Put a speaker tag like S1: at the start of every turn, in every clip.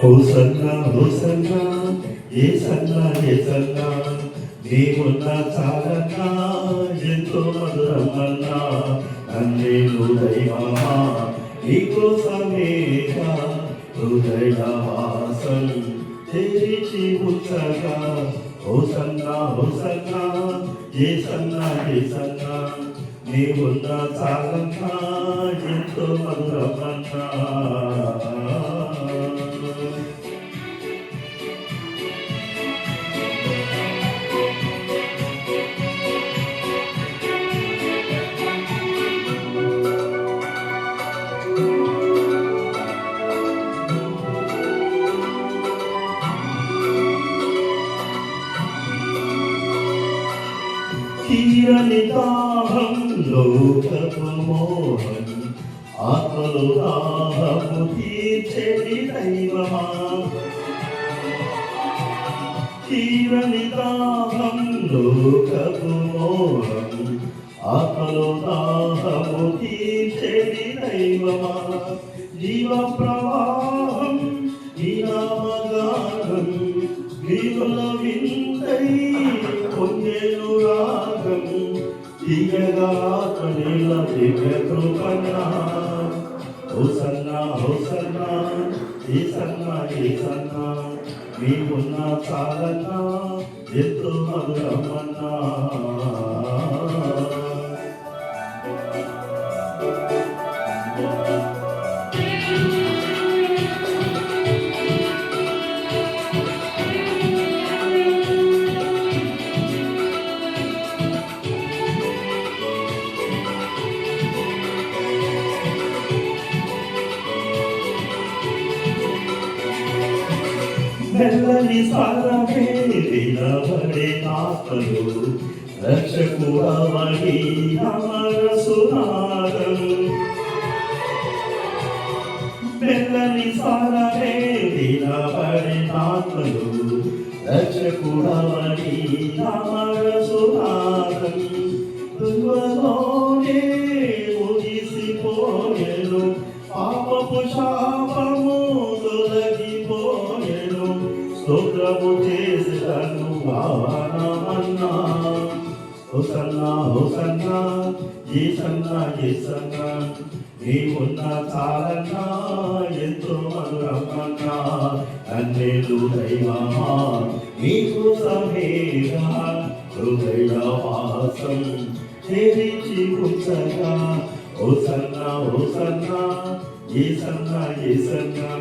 S1: hosanna hosanna యేసన్నా యేసన్నా నీవున్న చాలన్నా ఎంతో మధురమన్నా నన్నేలు దైవమా నీకోసమేగా హృదయవాసం తెరిచి ఉంచగా హోసన్నా హోసన్నా యేసన్నా యేసన్నా నీవున్న చాలన్నా ఎంతో మధురమన్నా తీరని దాహం లోకపు మోహం ఆత్మలో దాహము తీర్చేది దైవమా తీరని దాహం లోకపు మోహం ఆత్మలో దాహము తీర్చేది దైవమా జీవ ప్రవాహం ఈ నామగానం నీవుల వింతై పొంగేను రాగం తీయగా నీల దివ్య కృపన్నా హోసన్నా హోసన్నా యేసన్నా యేసన్నా నీవున్న చాలన్నా ఎంతో మధురమన్నా మెల్లని స్వరమే వినబడే నాపలు రక్షకుడవని అమర సునాదం మెల్లని స్వరమే వినబడే నాపలు రక్షకుడవని అమర సునాదం దుర్వలోనే ముగిసిపోయెను పాపపు శాపము తొలగిపోయెను స్తోత్రము చేసేదను భావనమన్నా హోసన్నా హోసన్నా యేసన్నా యేసన్నా నీవున్న చాలన్నా ఎంతో మధురమన్నా నన్నేలు దైవమా నీకోసమేగా హృదయవాసం తెరిచి ఉంచగా హోసన్నా హోసన్నా యేసన్నా యేసన్నా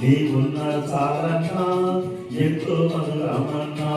S1: నీవున్న చాలన్నా ఎంతో మధురమన్నా